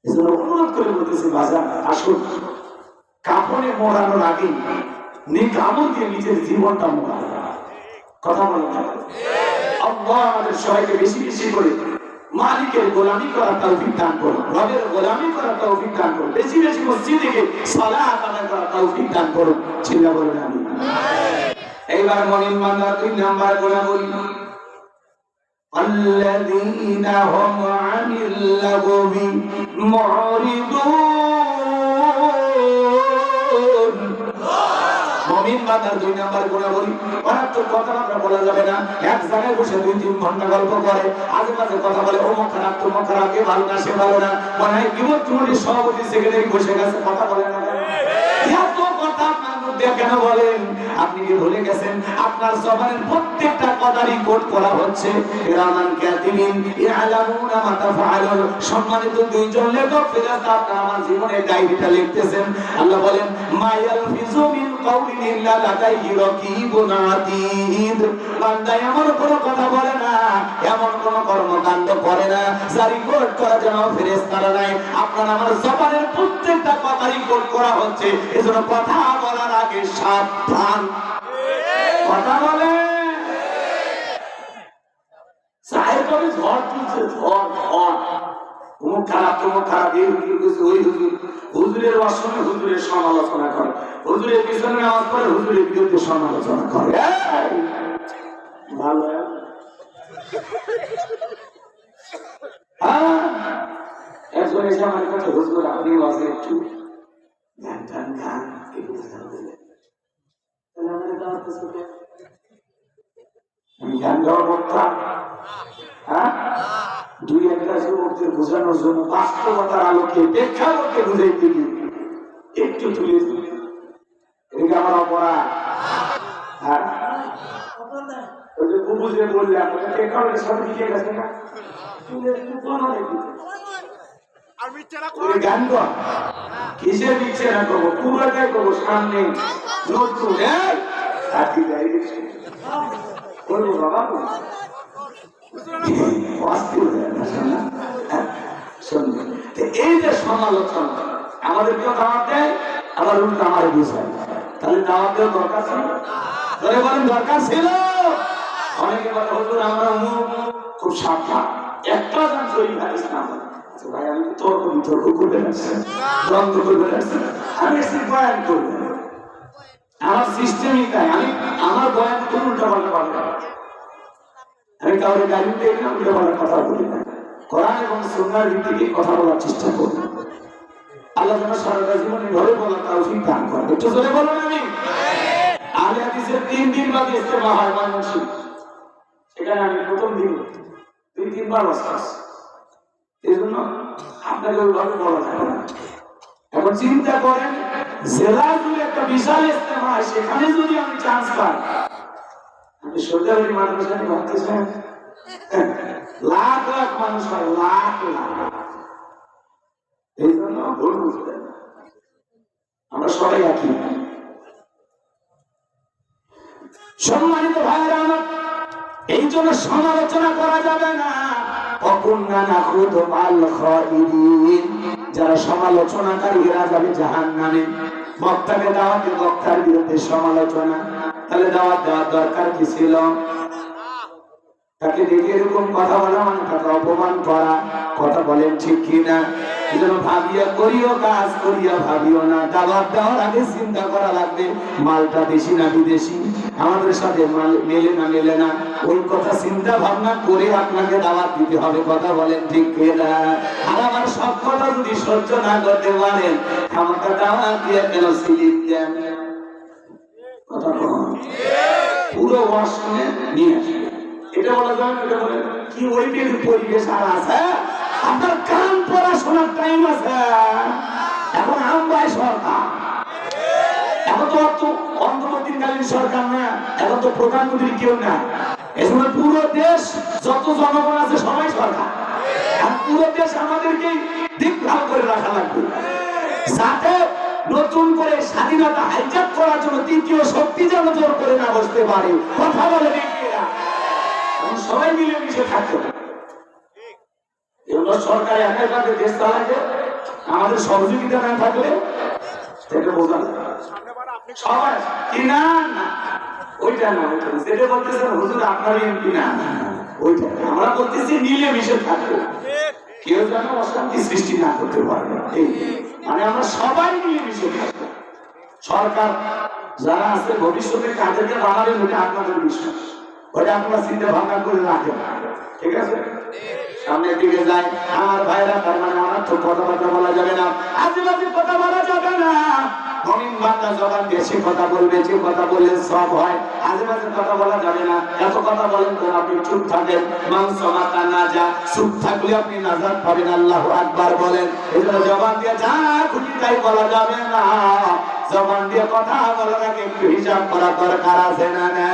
এজন্য অনুরোধ করে বলতেছি বাজার আসুন, কাপড়ে মোড়ানোর আগে নেক আমল দিয়ে নিজের জীবনটা মোড়ানো। কথা বলেন আল্লাহ আমাদের সবাইকে বেশি বেশি করে মালিকের গোলামি করার তৌফিক দান করুন, রবের গোলামি করার তৌফিক দান করুন, বেশি বেশি মসজিদে গিয়ে সালাত আদায় করার তৌফিক দান করুন। চিল্লা বলেন আমিন। এইবার মুমিন বান্দা 2 নাম্বার গুনাহ বলি, আল্লাযীনা হুম আনিল লাগবি মুরিদুন। মুমিন বান্দার 2 নাম্বার গুনাহ বলি, অনার্থক কথাবার্তা বলা যাবে না। এক জায়গায় বসে 2-3 ঘন্টা গল্প করে, আজে বাজে কথা বলে, ও মুখ খারাপ, তোমার খারাপ, কে ভালো না সে ভালো না, মনে হয় বিপদ কমিটির সভাপতি সেক্রেটারি বসে গেছে, কথা বলে না। এত কথা আপনার মধ্যে কেন বলেন? আপনি কি ভুলে গেছেন আপনার জবানের প্রত্যেকটা কথা রেকর্ড করা হচ্ছে? কিরামান কাতিবিন ইয়ালামুনা মা তাফআলুন। সম্মানিত 2 জন লেখক ফেরেশতা আপনারা আমার জীবনের ডায়েরিটা লিখতেছেন। আল্লাহ বলেন মা ইয়ালফিজু মিন কাউলিন ইল্লা লাদাইহি রাকিবুন আতীদ। বান্দা এমন কোনো কথা বলে না, এমন কোনো কর্মকাণ্ড করে না যা রেকর্ড করার জন্য ফেরেশতারা নাই। আপনার আমার জবানের প্রত্যেকটা কথা রেকর্ড করা হচ্ছে। এজন্য কথা বলার আগে সাবধান। কথা বলে সাহেব কবি ঝড় তুলছে, ঝড় ঝড়, মুখ খারাপ, তোমার খারাপ, এই হুজুর কিছু, ওই হুজুর, হুজুরের অসমে হুজুরের সমালোচনা করে, হুজুরের পিছনে নামাজ পড়ে হুজুরের বিরুদ্ধে সমালোচনা করে। ভালো একজন এসে আমার কাছে, হুজুর আপনি আজকে একটু গান টান গান গান গাওয়া বক্তা, হ্যাঁ 2-1টা যুবকদের বোঝানোর জন্য বাস্তবতার আলোকে প্রেক্ষাপটকে বুঝাইতে গিয়ে একটু তুলে তুলে এটা আমার অপরাধ। হ্যাঁ ওই যে বুঝে বললাম প্রেক্ষাপটের সাথে মিশে গেছে না, তুলে গান কর, কিসের মিচ্ছে না করবো, পুরোটাই করবো, সামনে নতুন করবো বাবা। এই যে সমালোচনা আমাদেরকেও দাওয়াত দেয়, আবার উল্টো আমার বুঝায়, তাহলে দাওয়াত দেওয়ার দরকার ছিল? ধরে বলেন দরকার ছিল? অনেকে বলে হুজুর আমরা খুব সাবধান, একটা জান সহি হাদিস না বলে। ভাই আমি তর্ক বিতর্ক করবে আসছি, দ্বন্দ্ব করবে আসছি, আমি এসে বয়ান করবো, আমার সিস্টেমই তাই। আমি আমার বয়ান কোন উল্টা পাল্টা পাল্টা, আমি কাউকে গালি দিই না, উল্টা পাল্টা কথা বলি না, কোরআন এবং সুন্নাহর ভিত্তিতে কথা বলার চেষ্টা করি। আল্লাহ যেন সারাটা জীবনে ঘরে বলা তৌফিক দান করেন। একটু জোরে বলুন আমিন। আহলে হাদিসের 3 দিন বাদে ইস্তেমা হয় ময়মনসিংহ, সেখানে আমি প্রথম দিন 2-3 বার বসতাম। এই জন্য আপনাকে ওইভাবে বলা যাবে না। এখন চিন্তা করেন জেলা জুড়ে একটা বিশাল ইস্তেমা হয়, সেখানে যদি আমি চান্স পাই, আমি সরকারি মাদ্রাসা নিয়ে ভাবতেছেন লাখ লাখ মানুষ হয়, লাখ লাখ। এই জন্য ভুল বুঝবেন, আমরা সবাই একই। সম্মানিত ভাইরা আমার, এই জন্য সমালোচনা করা যাবে না। যারা সমালোচনাকারী এরা যাবে জাহান্নামে। বক্তাকে দাওয়াত দিয়ে বক্তার বিরুদ্ধে সমালোচনা, তাহলে দাওয়াত দেওয়ার দরকার কি ছিল? তাকে দেখে এরকম কথা বলা মানে তাকে অপমান করা। কথা বলেন ঠিক কিনা? এজন্য ভাবিয়া করিও কাজ, করিয়া ভাবিও না। দাওয়াত দেওয়ার আগে চিন্তা করা লাগবে মালটা দেশি না বিদেশি, আমাদের সাথে মেলে না মেলে না, ওই কথা চিন্তা ভাবনা করে আপনাকে দাওয়াত দিতে হবে। কথা বলেন ঠিক কিনা? আর আমার সব কথা যদি সহ্য না করতে পারেন, আমাকে দাওয়াত দিয়ে কেন সিলিপ দেন? কথা বলেন, পুরো ওয়াশ শুনে নিয়ে আসবে। এটা বলা যায় না, এটা বলে কি ওই পরিবেশ আর আছে? আপনার কান পড়াশোনার টাইম আছে। এখন আমরাই সরকার, এখন তো অন্তর্বর্তীকালীন সরকার না, এখন তো প্রধানমন্ত্রী কেউ না। এজন্য পুরো দেশ যত জনগণ আছে সবাই সরকার, আর পুরো দেশ আমাদেরকে দেখভাল করে রাখা লাগবে, যাতে নতুন করে স্বাধীনতা হাইজ্যাক করার জন্য তৃতীয় শক্তি যেন জোর করে না বসতে পারে। কথা বলে সবাই মিলেমিশে থাকতে হবে। সরকার একাই দেশ চালাতে আমাদের সহযোগিতা না থাকলে সেটা বোঝা যায় সবাই কি না না ওইটা না ওইটা যেটা বলতেছেন হুজুর আপনার এমপি না ওইটা আমরা বলতেছি মিলে মিশে থাকবো কেউ যেন অশান্তি সৃষ্টি না করতে পারবে মানে আমরা সবাই মিলে মিশে থাকবো সরকার যারা আছে ভবিষ্যতে কাদেরকে বানাবে ওটা আপনাদের বিষয় ওটা আপনারা চিন্তা ভাবনা করে রাখেন ঠিক আছে সামনের দিকে যায় আমার ভাইরা তার মানে অনার্থক কথাবার্তা বলা যাবে না আজেবাজে কথা বলা যাবে না মুমিন বান্দা জবান দিয়ে সে কথা বলবে যে কথা বললে সব হয় আজেবাজে কথা বলা যাবে না এত কথা বলেন তো আপনি চুপ থাকেন মাংস মাতা না যা চুপ থাকলে আপনি নাজাত পাবেন আল্লাহু আকবার বলেন এজন্য জবান দিয়ে যা খুশি তাই বলা যাবে না জবান দিয়ে কথা বলার আগে একটু হিসাব করা দরকার আছে না না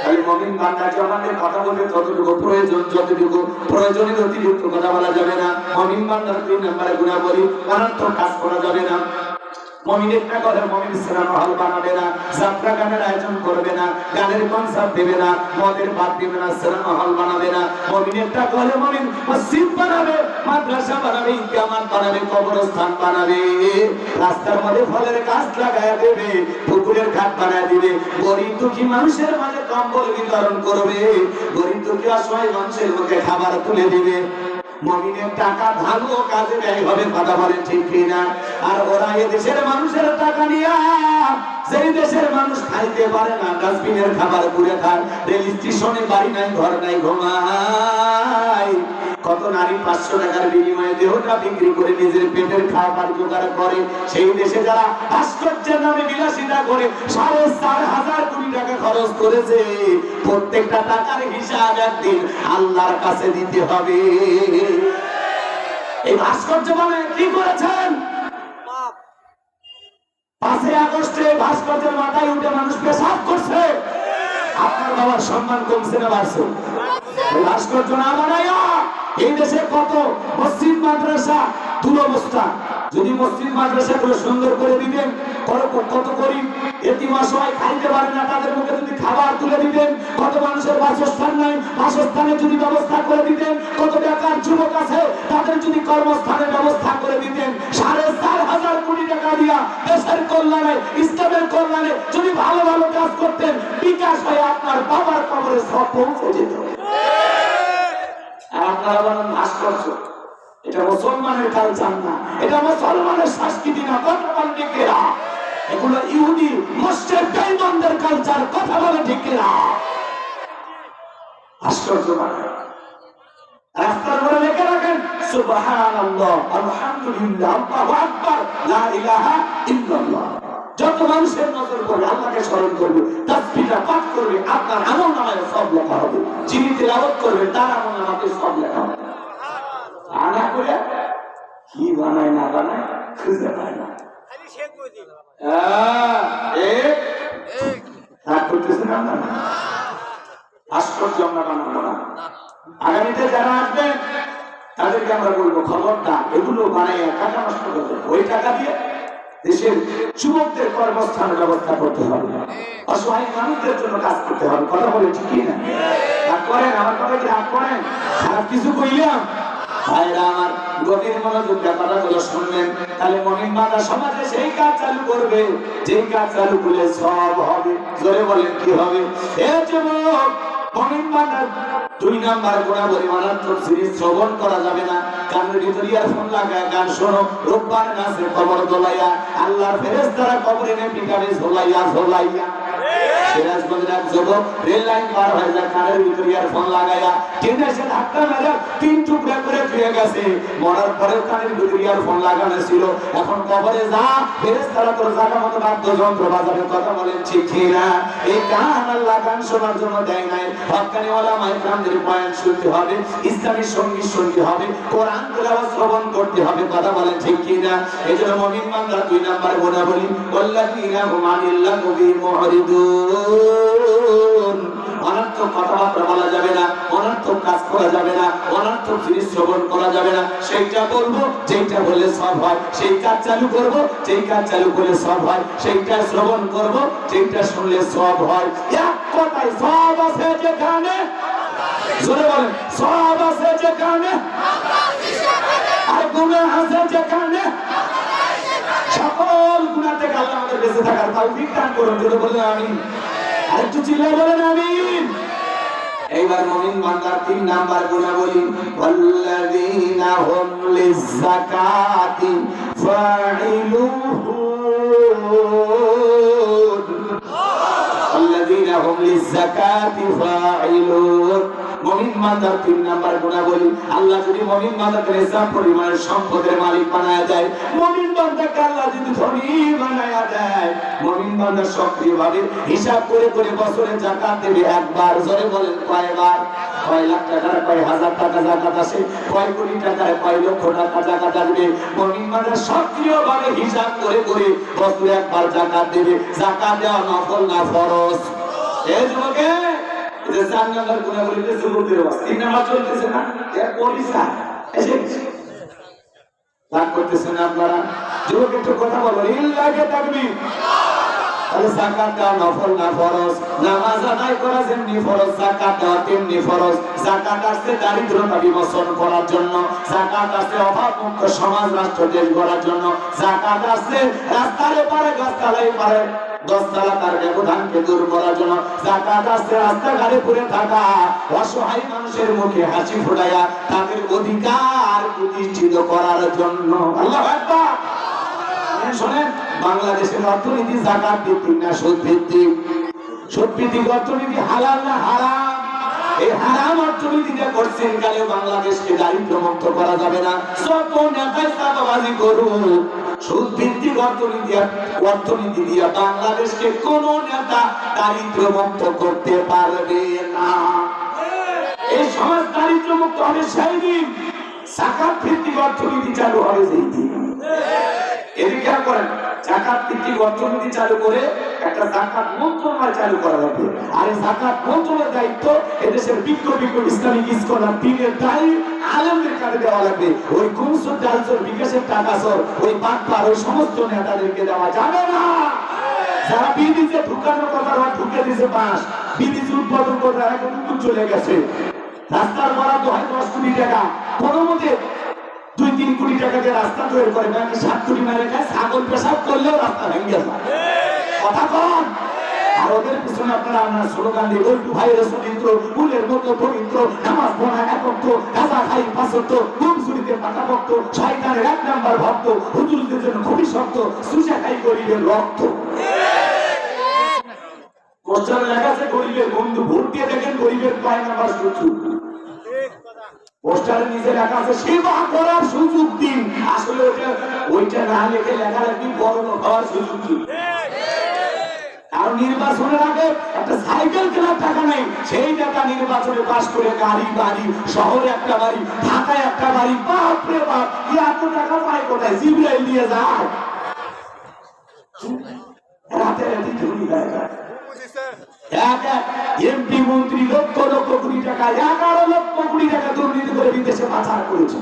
তাহলে মুমিন বান্দা জবান দিয়ে কথা বলবে ততটুকু প্রয়োজন যতটুকু প্রয়োজনের অতিরিক্ত কথা বলা যাবে না মুমিন বান্দার 3 নম্বরে গুণাবলী অনর্থক কাজ করা যাবে না মুমিনের একটা কথা মুমিন সিনেমা হল বানাবে না যাত্রা গানের আয়োজন করবে না গানের কনসার্ট দেবে না মদের বাদ দিবে না সিনেমা হল বানাবে না মুমিনের একটা কথা মুমিন মসজিদ বানাবে মাদ্রাসা বানাবে ইমাম বানাবে কবরস্থান বানাবে রাস্তার মধ্যে ফলের গাছ লাগায়া দেবে পুকুরের ঘাট বানায় দিবে গরিব দুঃখী মানুষের মাঝে কম্বল বিতরণ করবে গরিব দুঃখী অসহায় মানুষের মুখে খাবার তুলে দিবে মুমিনের টাকা ভালো কাজে ব্যয় হবে কথা বলেন ঠিক কিনা আর ওরা এই দেশের মানুষের টাকা নিয়ে যেই দেশের মানুষ খাইতে পারে না ডাস্টবিনের খাবার পুড়ে খায় রেল স্টেশনে বাড়ি নাই ঘর নাই ঘুমায় কত নারী 500 টাকার বিনিময়ে দেহটা বিক্রি করে নিজের পেটের খাবার জোগাড় করে সেই দেশে যারা ভাস্কর্যের নামে বিলাসিতা করে 4,500 কোটি টাকা খরচ করেছে প্রত্যেকটা টাকার হিসাব একদিন আল্লাহর কাছে দিতে হবে এই ভাস্কর্য মানে কি করেছেন 5 আগস্টে ভাস্কর্যের মাথায় উঠে মানুষ পেশাব করছে আপনার বাবার সম্মান কমছে না বাড়ছে ভাস্কর্য না বানাইয়া এই দেশে কত মসজিদ মাদ্রাসা দুরবস্থা যদি মসজিদ মাদ্রাসা গুলো সুন্দর করে দিবেন কত গরিব এতিম অসহায় খাইতে পারে না তাদের মুখে যদি খাবার তুলে দিবেন কত মানুষের বাসস্থান নাই বাসস্থানের যদি ব্যবস্থা করে দিতেন কত বেকার যুবক আছে তাদের যদি কর্মস্থানের ব্যবস্থা করে দিতেন 4,500 কোটি টাকা দিয়া দেশের কল্যাণে ইসলামের কল্যাণে যদি ভালো ভালো কাজ করতেন বিকাশ হয়ে আপনার বাবার কবরে সব পৌঁছে যেত আপনারা বলেন ভাস্কর্য এটা মুসলমানের কালচার না এটা মুসলমানের সংস্কৃতি না কথা বলেন ঠিক না এগুলো ইহুদি মুশরিক বেঈমানদের কালচার কথা বলেন ঠিক না ভাস্কর্য মানে রাস্তার উপরে লেখা রাখেন সুবহানাল্লাহ আলহামদুলিল্লাহ আল্লাহু আকবার লা ইলাহা ইল্লাল্লাহ যত মানুষের নজর পড়বে আল্লাহকে স্মরণ করবে তাসবিহটা পাঠ করবে আপনার আমলনামায় সব লেখা হবে যিনি তিলাওয়াত করবে তার আমলনামাতে সব লেখা হবে আনা করে কি বানায় না বানায় খুঁজে পায় না খালি শেখ মুজিব রাগ করতেছেন না ভাস্কর্য আমরা বানাবো না আগামীতে যারা আসবেন তাদেরকে আমরা বলবো খবরদার এগুলো বানাইয়া টাকা নষ্ট করবে ওই টাকা দিয়ে দেশের যুবকদের কর্মস্থানের ব্যবস্থা করতে হবে অসহায় মানুষদের জন্য কাজ করতে হবে কথা বলে ঠিকই না রাগ করেন আমার কথা কি রাগ করেন খারাপ কিছু কইলাম ভাইরা আমার গভীর মনোযোগ কথাগুলো শুনবেন তাহলে মুমিন বান্দা সমাজে সেই কাজ চালু করবে যেই কাজ চালু করলে সব হবে জোরে বলেন কি হবে এ যুবক মুমিন বান্দা 2 নাম্বার গুণাবলী মারাত্মক জিনিস শ্রবণ করা যাবে না কানের ভিতরে ইয়ারফোন লাগায় গান শোনো রূপবান নাচে কবর দোলাইয়া আল্লাহর ফেরেশতারা কবরে নে পিটাবে ঝোলাইয়া সিরাজগঞ্জের এক যুবক রেল লাইন পার হয়ে যায় কানের ভিতরে ইয়ারফোন লাগাইয়া ট্রেনে এসে ধাক্কা মেরে 3 টুকরা করে ধুয়ে গেছে মরার পরে কানের ভিতরে ইয়ারফোন লাগানো ছিল এখন কবরে যা ফেরেশতারা তোর জায়গা মতো বাদ্যযন্ত্র বাজাবে কথা বলেন ঠিক না এই গান আল্লাহ গান শোনার জন্য দেয় নাই হক্কানি ওলামা ইকরামদের বয়ান শুনতে হবে ইসলামী সঙ্গীত শুনতে হবে কোরআন তেলাওয়াত শ্রবণ করতে হবে কথা বলেন ঠিক না এজন্য মুমিন বান্দা 2 নাম্বার গুণাবলী ওয়াল্লাযীনা হুম আনিল লাগবি মুরিদুন অনর্থক কথাবার্তা বলা যাবে না অনর্থক কাজ করা যাবে না অনর্থক জিনিস শ্রবণ করা যাবে না সেইটা বলবো যেটা বললে সব হয় সেই কাজ চালু করব যেই কাজ চালু করলে সব হয় সেইটা শ্রবণ করব যেটা শুনলে সব হয় এক কথায় সব আছে যেখানে জোরে বলেন সব আছে যেখানে আর গুনাহ আছে যেখানে সকল গুনাহ থেকে আল্লাহ আমাদের বেঁচে থাকার তৌফিক দান করুন। যদি বলেন আমিন, আরেকটু চিল্লায় বলেন আমিন। এইবার মুমিন বান্দার 3 নাম্বার গুণাবলী, ওয়াল্লাযীনা হুম লিয-যাকাতি ফাঈলুন, ওয়াল্লাযীনা হুম লিয-যাকাতি ফাঈলুন। মুমিন বান্দার 3 নাম্বার গুণাবলী, আল্লাহ যদি মুমিন বান্দাকে নিসাব পরিমাণের সম্পদের মালিক বানায়া দেয়, মুমিন বান্দাকে আল্লাহ যদি ধনী বানায়া দেয়, মুমিন বান্দা সক্রিয়ভাবে হিসাব করে করে বছরে যাকাত দেবে একবার। জোরে বলেন কয়বার? কয় লাখ টাকার, কয় হাজার টাকা যাকাত আসে, কয় কোটি টাকার, কয় লক্ষ টাকা যাকাত আসবে। মুমিন বান্দা সক্রিয়ভাবে হিসাব করে করে বছরে একবার যাকাত দেবে। যাকাত দেওয়া নফল না ফরজ? এই যুবকে যে 4 নাম্বার গুণাবলীতে যুবকদের অবস্থা, 3 নাম্বার চলতেছে না, এর পরিচয় এসে লাভ করতেছেন আপনারা। যুবক একটু কথা বলো, ইল্লাহি তাকবীর। তাহলে যাকাত দেওয়া নফল না ফরজ? নামাজ আদায় করা যেমনি ফরজ, যাকাত দেওয়া তেমনি ফরজ। যাকাত আসছে দারিদ্রতা বিমোচন করার জন্য, যাকাত আসছে অভাবমুক্ত সমাজ রাষ্ট্র দেশ গড়ার জন্য, যাকাত আসছে রাস্তার পারে গাছতলায় পারে 10 তলা তার ব্যবধানকে দূর করার জন্য, যাকাত আসছে রাস্তাঘাটে পড়ে থাকা অসহায় মানুষের মুখে হাসি ফোটায়া তাদের অধিকার প্রতিষ্ঠিত করার জন্য। আল্লাহু আকবার। শুনেন, বাংলাদেশের অর্থনীতি যাকাত ভিত্তিক না সুদ ভিত্তিক? সুদ ভিত্তিক অর্থনীতি হালাল না হারাম? এই হারাম অর্থনীতিটা করছেন কালে বাংলাদেশকে দারিদ্র মুক্ত করা যাবে না। যত নেতাই চাঁদাবাজি করুন, সুদ ভিত্তিক অর্থনীতি দিয়ে বাংলাদেশকে কোন নেতা দারিদ্র মুক্ত করতে পারবে না। এই সমাজ দারিদ্র মুক্ত হবে সেই দিন, যাকাত ভিত্তিক অর্থনীতি চালু হবে সেই দিন। এদিকে করেন, যাকাত ভিত্তিক অর্থনীতি চালু করে একটা যাকাত মন্ত্রণালয় চালু করা লাগবে। আর এই যাকাত মন্ত্রণালয়ের দায়িত্ব এদেশের বিজ্ঞ ইসলামিক স্কলার দিনের দায়ী আলেমদের কাছে দেওয়া লাগবে। ওই গুমসুর ডালসর বিকাশের টাকা সর ওই বাটপার ওই সমস্ত নেতাদেরকে দেওয়া যাবে না। যারা বিদেশে ঢুকানোর কথা ঢুকে দিয়েছে পাঁচ, বিদেশে উৎপাদন করে এখন চলে গেছে। রাস্তার বরাদ্দ হয় 10 কোটি টাকা, কোনো মতে 2-3 কোটি টাকা দিয়ে রাস্তা তৈরি করে, নাকি 7 কোটি মেরে খায়, ছাগল পেশাব করলেও রাস্তা ভেঙে যায়। কথা কন। আর ওদের পিছনে আপনারা আমরা স্লোগান দিই, ওই ভাইয়ের চরিত্র ফুলের মতো পবিত্র, নামাজ পড়া একত্র, গাঁজা খাই পাঁচত্ব, ঘুম চুরিতে পাকাভক্ত, শয়তানের 1 নাম্বার ভক্ত, হুজুরদের জন্য খুবই শক্ত, সুজা খাই গরিবের রক্ত। পোস্টারে লেখা আছে গরিবের বন্ধু, ভোট দিয়ে দেখেন গরিবের 5 নাম্বার সুযোগ। পোস্টারে নিচে লেখা আছে সেবা করার সুযোগ দিন। আসলে ওইটা না লিখে লেখা রাখবি বড় হওয়ার সুযোগ দিন। আর নির্বাচনের আগে একটা সাইকেল কেনার টাকা নেই, সেই টাকা নির্বাচনে পাশ করে গাড়ি বাড়ি, শহরে একটা বাড়ি, ঢাকায় একটা বাড়ি, বাপরে বাপ, এত টাকা পায় কোথায়? জিবরাইল দিয়ে যায়। রাতে রাতে ধুলি গায়ে এমপি মন্ত্রী লক্ষ লক্ষ কোটি টাকা, 11 লক্ষ কোটি টাকা দুর্নীতি করে বিদেশে পাচার করেছে।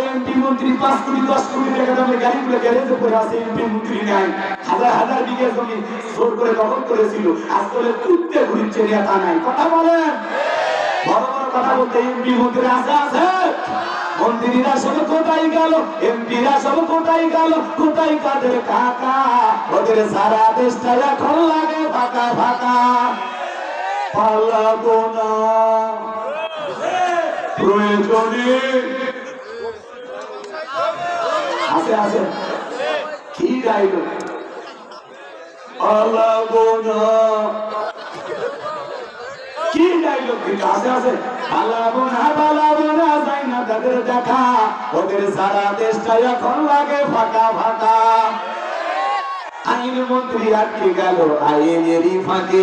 এমপি মন্ত্রী 5 কোটি 10 কোটি টাকা দামে গাড়িগুলো গ্যারেজে পড়ে আছে, এমপি মন্ত্রী নাই। হাজার হাজার বিঘা জমি জোর করে দখল করেছিল, আজকাল কুত্তে ঘুরছে তা নাই। কথা বলেন, বড় বড় কথা বলতে এমপি মন্ত্রী আছে আছে। মন্ত্রীরা সব কোথায় গেল, এমপিরা সব কোথায় গেল, কোথায় কাদের কাকা? ওদের সারা দেশটা এখন লাগে ফাঁকা ফাঁকা। পালাবো না প্রয়োজনে। আছে আছে কি গাইলো? পালাবো না কি গাইলো? আছে আছে পালাবো না যাই না তাদের দেখা, ওদের সারা দেশটা এখন লাগে ফাঁকা ফাঁকা। আইন মন্ত্রী আটকে গেল আইনেরই ফাঁকে,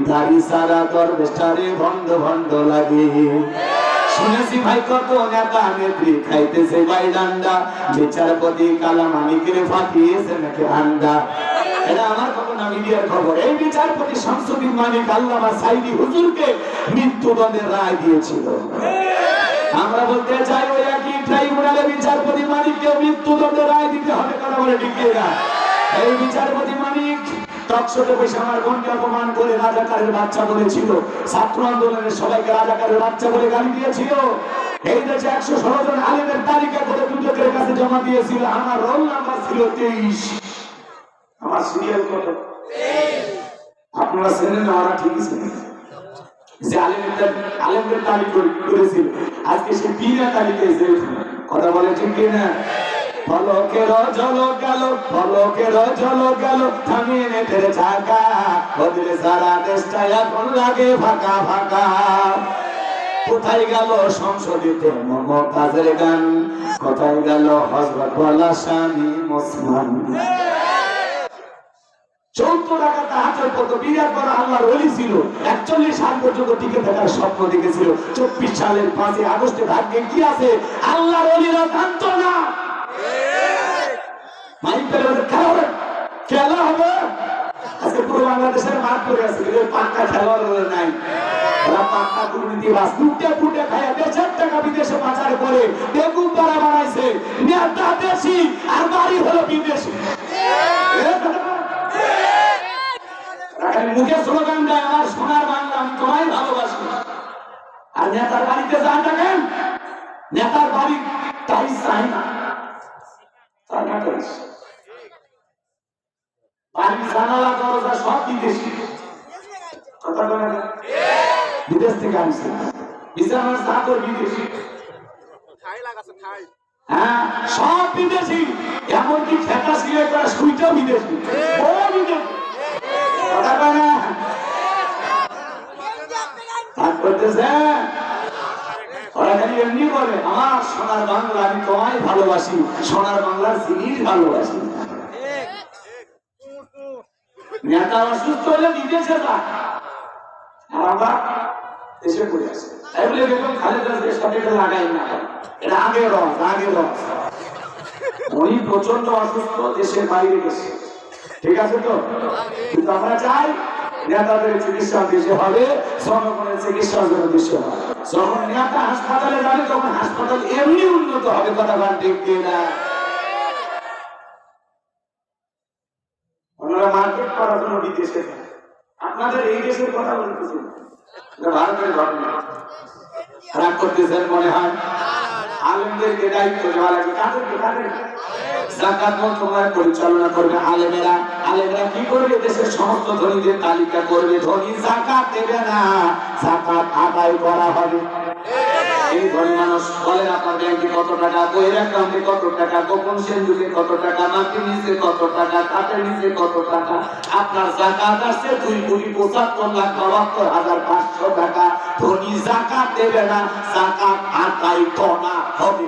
দাড়ি সারা দরবেশটারে ভণ্ড ভণ্ড লাগে। শুনেছি ভাই কত নেতা নেত্রী খাইতেছে ভাই ডান্ডা, বিচারপতি কালা মানিকের ফাটিয়েছে নাকি আন্ডা। এটা আমার খবর না, মিডিয়ার খবর। এই বিচারপতি শামসুদ্দিন মানিক আল্লামা সাইদি হুজুরকে মৃত্যুদণ্ডের রায় দিয়েছিল। আমরা বলতে চাই ওই একই ট্রাইব্যুনালে বিচারপতি মানিককে মৃত্যুদণ্ডের রায় দিতে হবে। কথা বলে ঠিক না? এই বিচারপতি মানিক টকশোতে বসে আমার বোনকে অপমান করে রাজাকারের বাচ্চা বলেছিল, ছাত্র আন্দোলনের সবাইকে রাজাকারের বাচ্চা বলে গালি দিয়েছিল। এই দেশে 116 জন আলেমের তালিকা করে দুদকের কাছে জমা দিয়েছিল, আমার রোল নাম্বার ছিল 23, আমার সিরিয়াল কত? আপনারা চেনেন না, ওরা ঠিকই চেনেন যে আলেমদের তালিকা করেছিল, আজকে সে বিনা তালিকায় যে কথা বলে ঠিক কিনা? পলকের ঝলক গেল, পলকের ঝলক গেল, থামিয়ে নেটের ঝাঁকা, বদলে সারা দেশটা এখন লাগে ফাঁকা ফাঁকা। কোথায় গেল সংসদিতে মমতাজের গান, কোথায় গেল হযরত ওয়ালা শানি ওসমান? 70 টাকা তাহাজ্জুদ পড়তো, বিরাট বড় আল্লাহর ওলি ছিল, 41 সাল পর্যন্ত টিকে থাকার স্বপ্ন দেখেছিল। 24 সালের 5 আগস্টে ভাগ্যে কি আছে আল্লাহর ওলিরা জানতো না। মাইক পেলে খেলা হবে, আজকে পুরো বাংলাদেশের মাঠ করে আছে, পাক্কা খেলোয়াড় নাই। ওরা পাক্কা দুর্নীতিবাজ, লুটে ফুটে খায়, দেশের টাকা বিদেশে পাচার করে বেগুন পাড়া বানাইছে, নেতা দেশি আর বাড়ি হলো বিদেশি। মুখে স্লোগান দেয় আমার সোনার বাংলা, আমি তোমায় ভালোবাসি, আর নেতার বাড়িতে যান দেখেন, নেতার বাড়ি তাই চাই না, বাড়ি জানালা দরজা সব বিদেশি, কথা বলে বিদেশ থেকে আনছে, বিছানার চাদর বিদেশি, হ্যাঁ সব বিদেশি, এমনকি খেতা সিলাই করা সুইটাও বিদেশি, ও বিদেশি, কথা বলে না করতেছে। ওরা খালি এমনি বলে আমার সোনার বাংলা, আমি তোমায় ভালোবাসি, সোনার বাংলার জিনিস ভালোবাসি। নেতা অসুস্থ হলে বিদেশে যায়, আর আমরা দেশে পড়ে আসি, তাই বলে বেগম খালেদা জিয়ার সাথে এটা লাগাই না, এটা আগে রস, আগে রস। উনি প্রচন্ড অসুস্থ, দেশের বাইরে গেছে, ঠিক আছে তো, কিন্তু আমরা চাই নেতাদের চিকিৎসা দেশে হবে, জনগণের চিকিৎসার জন্য দেশে হবে। যখন নেতা হাসপাতালে যাবে তখন হাসপাতাল এমনি উন্নত হবে, কথা বলেন ঠিক কিনা? ওনারা মার্কেট করার জন্য বিদেশে যায়, আপনাদের এই দেশের কথা বলতেছেন, ভারতের ঘটনা রাগ করতেছেন মনে হয়। আলেমদেরকে দায়িত্ব দেওয়া লাগবে, কাদেরকে? কাদেরকে? যাকাত মন্ত্রণালয় পরিচালনা করবে আলেমেরা। আলেমেরা কি করবে? দেশের সমস্ত ধনীদের তালিকা করবে, ধনী যাকাত দেবে না, যাকাত আদায় করা হবে। এই ধনী মানুষ বলেন আপনার ব্যাংকে কত টাকা, বইয়ের অ্যাকাউন্টে কত টাকা, গোপন সিন্ধুকে কত টাকা, মাটির নিচে কত টাকা, কাঠের নিচে কত টাকা, আপনার যাকাত আসছে 2,75,72,500 টাকা। ধনী যাকাত দেবে না, যাকাত আদায় করা হবে।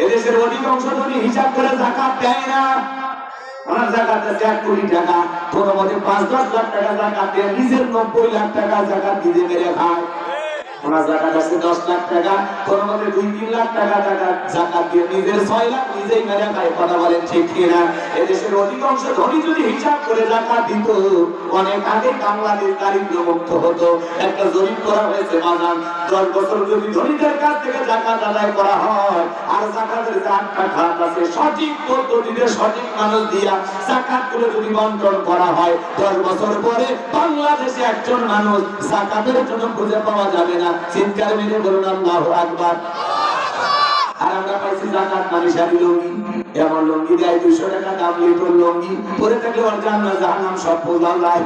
এদেশের অধিকাংশ ধনী হিসাব করে যাকাত দেয় না, ওনার যাকাত আছে 1 কোটি টাকা, কোনো মতে 5-10 লাখ টাকা যাকাত দেয়, নিজের 90 লাখ টাকা যাকাত নিজে মেরে খায়। ওনার যাকাত আছে 10 লাখ টাকা, কোনো মতে 2-3 লাখ টাকা যাকাত দিয়ে নিজের 6 লাখ নিজেই মেরে খায়, কথা বলেন ঠিক কিনা? এদেশের অধিকাংশ ধনী যদি হিসাব করে যাকাত দিত, অনেক আগে বাংলাদেশ দারিদ্র মুক্ত হতো। একটা জরিপ করা হয়েছে, বাজান 10 বছর যদি ধনীদের কাছ থেকে যাকাত আদায় করা হয়, আর যাকাতের যে 8টা খাত আছে, সঠিক পদ্ধতিতে সঠিক মানুষ দিয়া যাকাত গুলো যদি বন্টন করা হয়, 10 বছর পরে বাংলাদেশে একজন মানুষ যাকাতের জন্য খুঁজে পাওয়া যাবে না। চিৎকার মেরে বলুন আল্লাহু আকবার। আর আমরা পাইছি যাকাত মানে শাড়ি লুঙ্গি, এমন লুঙ্গি দেয় 200 টাকা দাম, লিটার লুঙ্গি পরে থাকলে ওর জান্নাত জাহান্নাম সব পোলাল্লাই।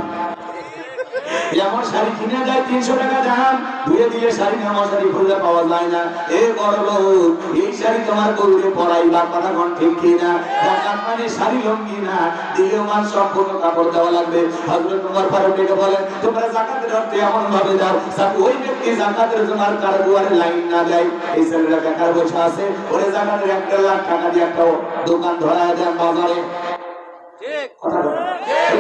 এমন শাড়ি কিনে যায় 300 টাকা দাম, ধুয়ে দিয়ে শাড়ি নামা শাড়ি খুঁজে পাওয়া যায় না। এ বড় লোক, এই শাড়ি তোমার গরুরে পরাইবা, কথা কোন ঠিক কিনা? যাকাত মানে শাড়ি লুঙ্গি না, দিলেও মান সম্পূর্ণ কাপড় দেওয়া লাগবে। হযরত ওমর ফারুক ডেকে বলেন, তোমরা যাকাতের অর্থে এমন ভাবে দাও যাতে ওই ব্যক্তি যাকাতের জন্য আর কারো দুয়ারে লাইন না দেয়। এই ছেলেরা বেকার বসে আছে, ওরে যাকাতের 1-1.5 লাখ টাকা দিয়ে একটা দোকান ধরায় দেন বাজারে, কথা বলেন।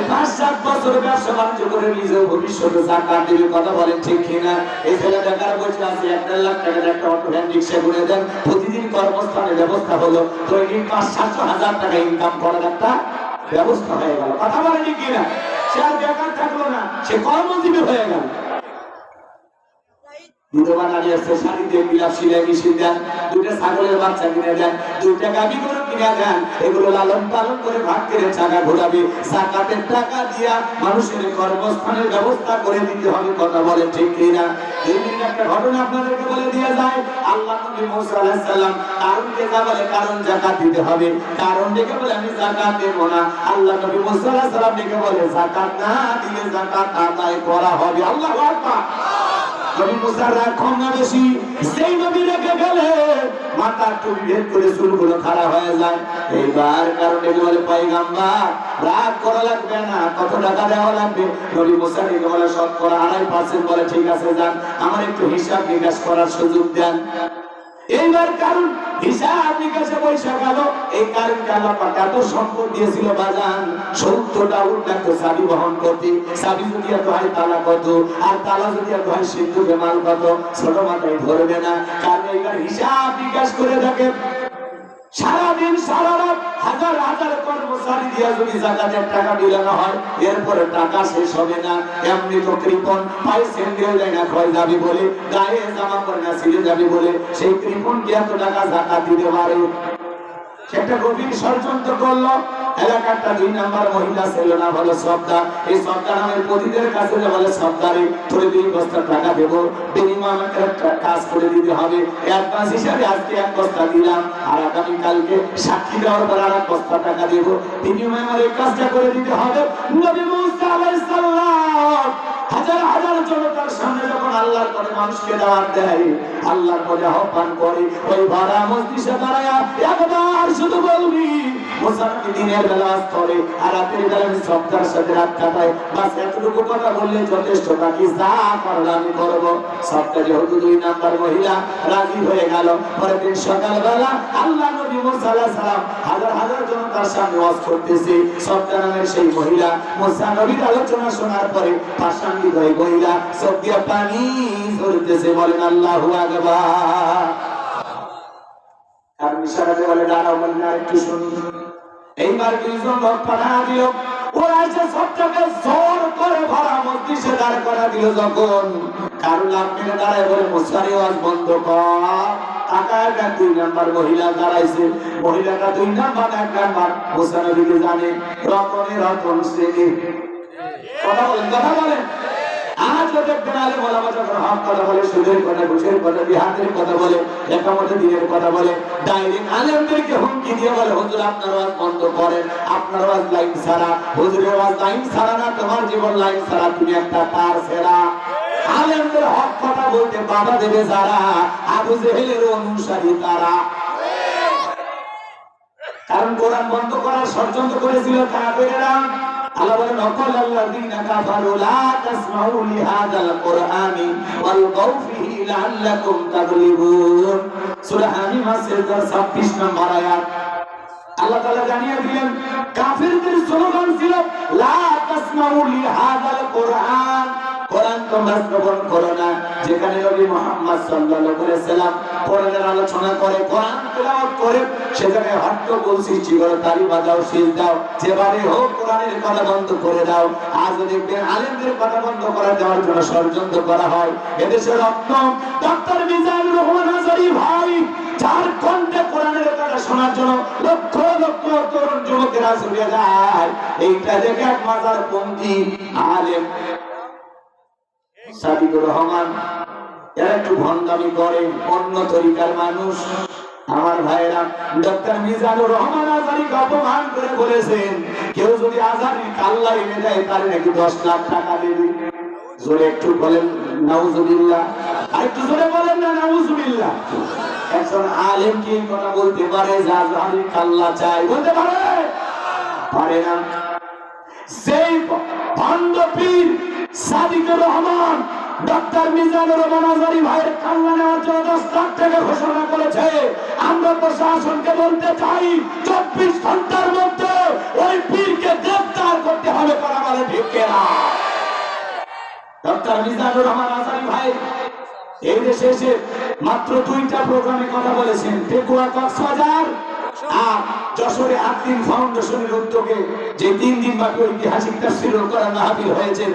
5-7 বছর ব্যবসা বাণিজ্য করে নিজেও ভবিষ্যতে যাকাত দিবে, কথা বলেন ঠিক কিনা? এই ছেলে বেকার বসে আছে, 1-1.5 লাখ টাকার একটা অটো ভ্যান রিক্সা করে দেন, প্রতিদিন কর্মস্থানের ব্যবস্থা হলো, দৈনিক 500-700 হাজার টাকা ইনকাম করার একটা ব্যবস্থা হয়ে গেল, কথা বলেন ঠিক কিনা? সে আর বেকার থাকলো না, সে কর্মজীবী হয়ে গেল। বিধবা নারী আছে, শাড়ি দিয়ে বিলাপ সিলাই মিশিয়ে দেন, 2টা ছাগলের বাচ্চা কিনে দেন, 2টা গাভী গরু কিনা দেন, এগুলো লালন পালন করে ভাগ্যের চাকা ঘোরাবে। যাকাতের টাকা দিয়া মানুষের কর্মস্থানের ব্যবস্থা করে দিতে হবে। কথা বলে ঠিক কিনা? এই দিন একটা ঘটনা আপনাদেরকে বলে দিয়ে যায়। আল্লাহ নবী মুসা আলাইহিস সালাম কারণকে যা বলে, কারণ যাকাত দিতে হবে। কারণ ডেকে বলে আমি যাকাত দেব না। আল্লাহ নবী মুসা আলাইহিস সালাম ডেকে বলে যাকাত না দিলে যাকাত আদায় করা হবে। আল্লাহু আকবার। নবী মুসার রাগ কম না বেশি? সেই নবী রেখে গেলে মাথার টুপি ভেদ করে চুলগুলো খাড়া হয়ে যায়। এইবার কারণে বলে পয়গম্বর রাগ করা লাগবে না, কত টাকা দেওয়া লাগবে? নবী মুসা রেখে বলে শতকরা 2.5%। বলে ঠিক আছে যান, আমার একটু হিসাব নিকাশ করার সুযোগ দেন। এইবার কারণ হিসাব নিকাশে পয়সা গেল। এই কারণকে আল্লাহ পাক এত সম্পদ দিয়েছিল বাজান, 70টা উট লাগতো চাবি বহন করতে। চাবি যদি এত হয় তালা কত, আর তালা যদি এত হয় সিন্ধুকে মাল কত, ছোট মাথায় ধরবে না। কারণ এইবার হিসাব নিকাশ করে দেখে সারাদিন সারা রাত হাজার হাজার কর্মচারী দিয়া যদি যাকাতের টাকা বিলানো হয়, এরপরে টাকা শেষ হবে না। এমনি তো কৃপণ, পায়ে সেন্ডেল দেয় না ক্ষয় যাবে বলে, গায়ে জামা পরে না ছিঁড়ে যাবে বলে, সেই কৃপণ কি এত টাকা যাকাত দিতে পারে? সেটা গভীর ষড়যন্ত্র করলো। এলাকাটা 2 নাম্বার মহিলা ছিল না, বলে শ্রদ্ধা। এই শ্রদ্ধা নামের পতিদের কাছে বলে শ্রদ্ধারে তোরে 2 বস্তা টাকা দেবো, বিনিময়ে আমাকে একটা কাজ করে দিতে হবে। অ্যাডভান্স হিসাবে আজকে 1 বস্তা দিলাম, আর আগামী কালকে সাক্ষী দেওয়ার পর আর 1 বস্তা টাকা দেবো, বিনিময়ে আমার এই কাজটা করে দিতে হবে। নবী মুসা আলাইহিস সালাম হাজার হাজার জনতার সামনে যখন আল্লাহর পরে মানুষকে দাওয়াত দেয়, আল্লাহর পরে আহ্বান করে, ওই ভরা মজলিসে দাঁড়ায়া একবার শুধু বলবি মুসা নবী দিনের বেলা করে আর রাতের বেলা আমি শ্রদ্ধার সাথে রাত কাটাই, বাস এতটুকু কথা বললে যথেষ্ট, বাকি যা করলে আমি করবো। শ্রদ্ধা যেহেতু 2 নাম্বার মহিলা রাজি হয়ে গেল। পরের দিন সকালবেলা আল্লাহ নবী মুসা আলাইহিস সালাম হাজার হাজার জনতার সামনে ওয়াজ করতেছে। শ্রদ্ধা নামের সেই মহিলা মুসা নবীর আলোচনা শোনার পরে পাশাঙ্গিক হয়ে মহিলা চোখ দিয়ে পানি ঝরতেছে। বলেন আল্লাহু আকবার। আর ইশারাতে বলে দাঁড়াও, বলেন একটু শুনি। এইবার 2 জন লোক পাঠা দিল, ওরা এসে সবটাকে জোর করে ভরা মজলিসে দাঁড় করা দিল। যখন কারো লাভ মেরে দাঁড়ায় বলে মুসারি ওয়াজ বন্ধ কর, টাকায় 2 নাম্বার মহিলা দাঁড়াইছে। মহিলাটা 2 নাম্বার 1 নাম্বার মুসা নবীকে জানে, রতনে রতন শ্রেণী। কথা বলেন, কথা বলেন। আজ দেখবেন আলেম ওলামা যখন হক কথা বলে, সুদের কথা, ঘুষের কথা, বিহাতের কথা বলে, একামতে দিনের কথা বলে, ডাইরেক্ট আলেমদেরকে হুমকি দিয়ে বলে হুজুর আপনার ওয়াজ বন্ধ করেন, আপনার ওয়াজ লাইন ছাড়া। হুজুরের ওয়াজ লাইন ছাড়া না, তোমার জীবন লাইন ছাড়া, তুমি একটা তার ছেড়া। আলেমদের হক কথা বলতে বাধা দেবে যারা, আবু জেহেলের অনুসারী তারা। কারণ কোরআন বন্ধ করার ষড়যন্ত্র করেছিল কাফেররা। আল্লাহ বলেন আল্লাযীনা কাফারু লা তাসমাউ লিহাযাল কুরআনি ওয়ালগাউ ফীহি লাআল্লাকুম তাগলিবুন। সূরা হামিম 26 নম্বর আয়াত। আল্লাহ তাআলা জানিয়ে দিলেন কাফেরদের স্লোগান ছিল লা তাসমাউ লিহাযাল কুরআন, কোরআন তোমরা শ্রবণ করো না। যেখানে নবী মুহাম্মদ সাল্লাল্লাহু আলাইহি ওয়াসাল্লাম কোরআনের আলোচনা করে, কোরআন তেলাওয়াত করে, সেখানে হট্টগোল সৃষ্টি করে, তালি বাজাও, শীষ দাও, যেভাবে হোক কোরআনের কথা বন্ধ করে দাও। আজ দেখবেন আলেমদের কথা বন্ধ করে দেওয়ার জন্য ষড়যন্ত্র করা হয়। এদেশের রত্ন ডক্টর মিজানুর রহমান আজহারী ভাই, যার কণ্ঠে কোরআনের কথা শোনার জন্য লক্ষ লক্ষ তরুণ যুবকেরা ছুটে যায়, এইটা দেখে এক মাজারপন্থী আলেম সাদিকুর রহমান, এরা একটু ভণ্ডামি করে, অন্য তরিকার মানুষ। আমার ভাইরা ডক্টর মিজানুর রহমান আজহারীকে অপমান করে বলেছেন, কেউ যদি আজহারীর কাল্লা এনে দেয় তার নাকি 10 লাখ টাকা দেবে। জোরে একটু বলেন নাউজুবিল্লাহ, আর একটু জোরে বলেন না নাউজুবিল্লাহ। একজন আলেম কি কথা বলতে পারে যে আজহারীর কাল্লা চাই? বলতে পারে? পারে না। সেই ভণ্ড পীর সাদিকুর রহমান ডক্টর মিজানুর রহমান আজহারী ভাইয়ের কাল্লা নেওয়ার জন্য 10 লাখ টাকা ঘোষণা করেছে। আমরা প্রশাসনকে বলতে চাই 24 ঘন্টার মধ্যে ওই পীরকে গ্রেফতার করতে হবে। করা বলে ঠিক কিনা? ডক্টর মিজানুর রহমান আজহারী ভাই এই দেশে এসে মাত্র 2টা প্রোগ্রামে কথা বলেছেন, পেকুয়া, কক্সবাজার আর যশোরে আদ্দিন ফাউন্ডেশনের উদ্যোগে যে 3 দিন ব্যাপী ঐতিহাসিক তাফসীরুল কোরআন মাহফিল হয়েছে।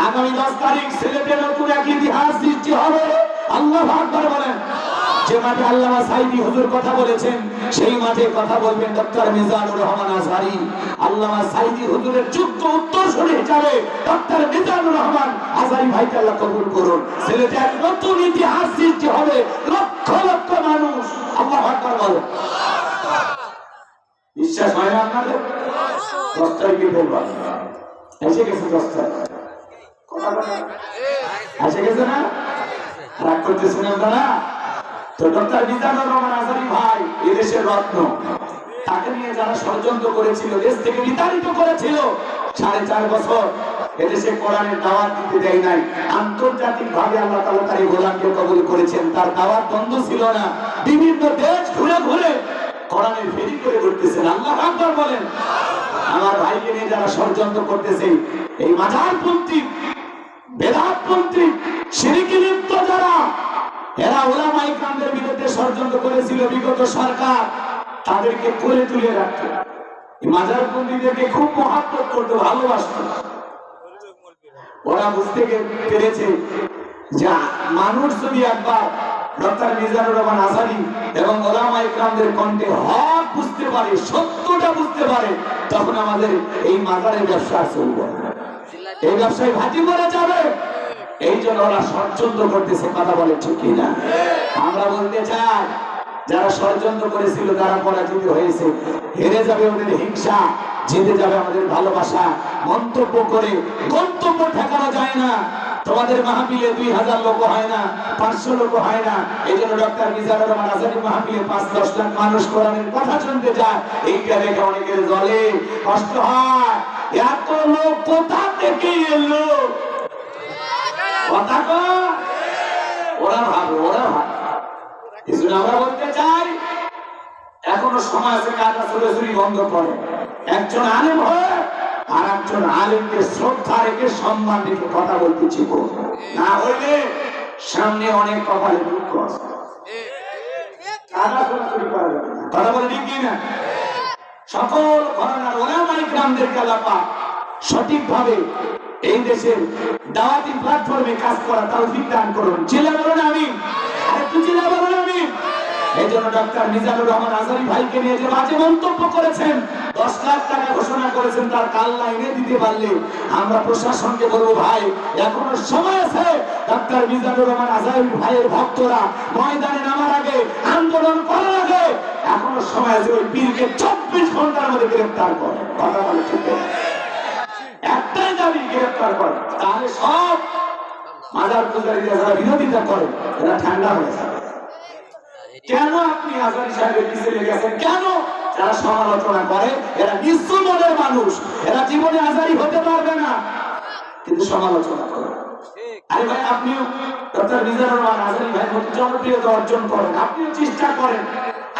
আগামী 10 তারিখ সিলেটে নতুন এক ইতিহাস সৃষ্টি হবে। আল্লাহু আকবার বলেন। যে মাঠে আল্লামা সাঈদী হুজুর কথা বলেছেন সেই মাঠে কথা বলবেন ডক্টর মিজানুর রহমান আজহারী। আল্লামা সাঈদী হুজুরের যোগ্য উত্তরসূরি হিসাবে ডক্টর মিজানুর রহমান আজহারী ভাইকে আল্লাহ কবুল করুন। ছেলেটা এক নতুন ইতিহাস সৃষ্টি হবে, লক্ষ লক্ষ মানুষ আল্লাহু আকবার বলে। বিশ্বাস হয় না আপনাদের? 10 তারিখে বলবা এসে গেছে, 10 তারিখ এসে গেছে না? রাগ করতেছেন আপনারা? তো ডক্টর মিজানুর রহমান আজহারী ভাই এদেশের রত্ন। তাকে নিয়ে যারা ষড়যন্ত্র করেছিল, দেশ থেকে বিতাড়িত করেছিল, 4.5 বছর এদেশে কোরআনের দাওয়াত দিতে দেয় নাই। আন্তর্জাতিক ভাবে আল্লাহ তাআলা তার এই গোলামকে কবুল করেছেন। তার দাওয়াত বন্ধ ছিল না। বিভিন্ন দেশ ঘুরে ঘুরে কোরআনের ফেরি করে করতেছেন। আল্লাহু আকবার বলেন। আমার ভাইকে নিয়ে যারা ষড়যন্ত্র করতেছে, এই মাজারপন্থী, বেদাতপন্থী, শিরকে লিপ্ত যারা, এরা উলামায়ে কেরামদের বিরুদ্ধে ষড়যন্ত্র করেছিল বিগত সরকার, তাদেরকে কোলে তুলে রাখত। এই মাজারপন্থীদেরকে খুব মহব্বত করত, ভালোবাসত। ওরা বুঝতে পেরেছে যে মানুষ যদি একবার ডক্টর মিজানুর রহমান আজহারী এবং উলামায়ে কেরামদের কণ্ঠে হক বুঝতে পারে, সত্যটা বুঝতে পারে, তখন আমাদের এই মাজারের ব্যবসা চলবে, এই ব্যবসায় ভাটি করে যাবে। এই জন্য ওরা ষড়যন্ত্র করতেছে। কথা বলে ঠিক কিনা? আমরা বলতে চাই, যারা ষড়যন্ত্র করেছিল তারা পরাজিত হয়েছে। হেরে যাবে ওদের হিংসা, জিতে যাবে আমাদের ভালোবাসা। মন্তব্য করে গন্তব্য ঠেকানো যায় না। তোমাদের মাহফিলে 2000 লোক হয় না, 500 লোক হয় না। এই জন্য ডক্টর মিজানুর রহমান আজহারী মাহফিলে 5-10 লাখ মানুষ কোরআনের কথা শুনতে যায়। এইটা দেখে অনেকের জলে কষ্ট হয়। এত লোক কোথা থেকে এলো? কথা কয়, ওরা ভাবে, ওরা ভাবে। এই জন্য আমরা বলতে চাই, এখনো সময় আছে, কাজা চুরি বন্ধ করে। একজন আলেম হয়ে আর একজন আলেমকে শ্রদ্ধা রেখে সম্মান রেখে কথা বলতে শিখো, না হইলে সামনে অনেক কপালে দুঃখ আছে। কাজা চুরি করা যাবে না। কথা বলে ঠিক না? সকল ঘরানার উলামায়ে কেরামদেরকে আল্লাহ পাক সঠিকভাবে এই দেশের দাওয়াতি প্ল্যাটফর্মে কাজ করা তৌফিক দান করুন। চিল্লা বলুন আমিন। আরেকটু চিল্লা বলুন আমিন। এই জন্য ডক্টর মিজানুর রহমান আজহারী ভাইকে নিয়ে যে বাজে মন্তব্য করেছেন, 10 লাখ টাকা ঘোষণা করেছেন, তার কাল্লা এনে দিতে পারলে আমরা প্রশাসনকে বলবো, ভাই এখনো সময় আছে। ডক্টর মিজানুর রহমান আজহারী ভাইয়ের ভক্তরা ময়দানে নামার আগে, আন্দোলন করার আগে এখনো সময় আছে। ওই পীরকে 24 ঘন্টার মধ্যে গ্রেফতার করে। কথা বলে ঠিক না? একটাই দাবি, গ্রেফতার করে। তাহলে সব মাজার পূজারীরা যারা বিরোধিতা করে এরা ঠান্ডা হয়ে যাবে। কেন আপনি আজহারী সাহেবের পিছনে গেছেন? কেন? যারা সমালোচনা করে এরা নিঃস্ব মনের মানুষ, এরা জীবনে আজহারী হতে পারবে না, কিন্তু সমালোচনা করে। আরে ভাই, আপনিও ডক্টর মিজানুর রহমান আজহারী ভাইয়ের মতো জনপ্রিয়তা অর্জন করেন, আপনিও চেষ্টা করেন।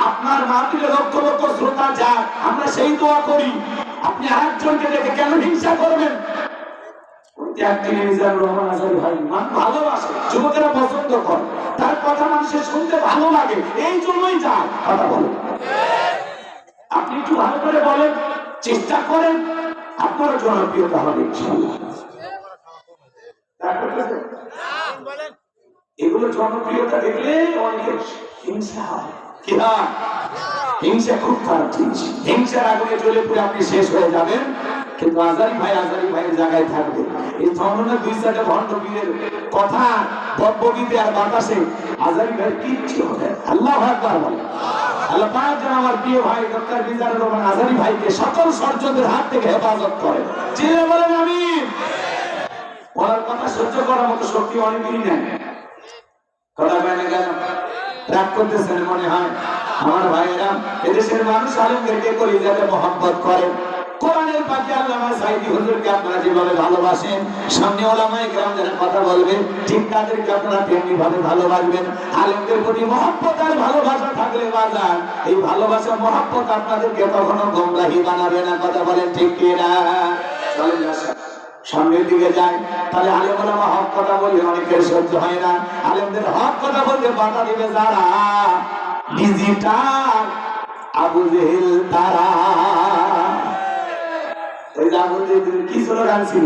আপনার মাহফিলে লক্ষ লক্ষ শ্রোতা যাক, আমরা সেই দোয়া করি। আপনি আরেকজনকে দেখে কেন হিংসা করবেন? একদিনে মিজানুর রহমান আজহারী ভাই মানুষ ভালোবাসে, যুবকেরা পছন্দ করে, তার কথা মানুষের শুনতে ভালো লাগে, এই জন্যই যায়। কথা বলেন, আপনি একটু ভালো করে বলেন, চেষ্টা করেন, আপনারও জনপ্রিয়তা হবে ইনশাআল্লাহ। এগুলো জনপ্রিয়তা দেখলে অনেকের হিংসা হয়। কি হয়? হিংসা খুব খারাপ জিনিস। হিংসার আগুনে জ্বলে পুরো আপনি শেষ হয়ে যাবেন, কিন্তু আজহারী ভাইয়ের জায়গায় থাকবে। এই ধরনের 2-4টা ভণ্ড পীরের কথা বকবকিতে আর বাতাসে আজহারী ভাই কিচ্ছু হবে। আল্লাহু আকবার বলে। আল্লাহ পাক যেন আমার প্রিয় ভাই ডক্টর মিজানুর রহমান আজহারী ভাইকে সকল ষড়যন্ত্রের হাত থেকে হেফাজত করে। চিল্লা বলেন আমিন। ওনার কথা সহ্য করার মতো শক্তি অনেকেরই নেই। কথা বলে না কেন? রাগ করতেছেন মনে হয়। আমার ভাইয়েরা, এদেশের মানুষ আলেমদেরকে কলিজাতে মহব্বত করে। কোরআনের পাখি আল্লামা সাঈদী হুজুরকে আপনারা যেভাবে ভালোবাসেন, সামনে উলামায়ে কেরাম যারা কথা বলবেন, ঠিক তাদেরকে আপনারা তেমনি ভাবে ভালোবাসবেন। আলেমদের প্রতি মহব্বত আর ভালোবাসা থাকলে বাজার, এই ভালোবাসা মহব্বত আপনাদেরকে কখনো গোমরাহি বানাবে না। কথা বলেন ঠিক কিনা? চলেন সামনের দিকে যায়। তাহলে আলেম ওলামা হক কথা বললে অনেকের সহ্য হয় না। আলেমদের হক কথা বলতে বাধা দিবে যারা, ডিজিটাল আবু জেহেল তারা। কি স্লোগান ছিল?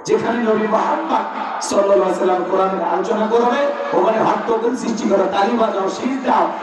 যেখানে নবী মুহাম্মদ সাল্লাল্লাহু আলাইহি ওয়াসাল্লাম কোরআনের আলোচনা করবে, ওখানে হট্টগোল সৃষ্টি করে, তালি বাজাও, শীষ দাও,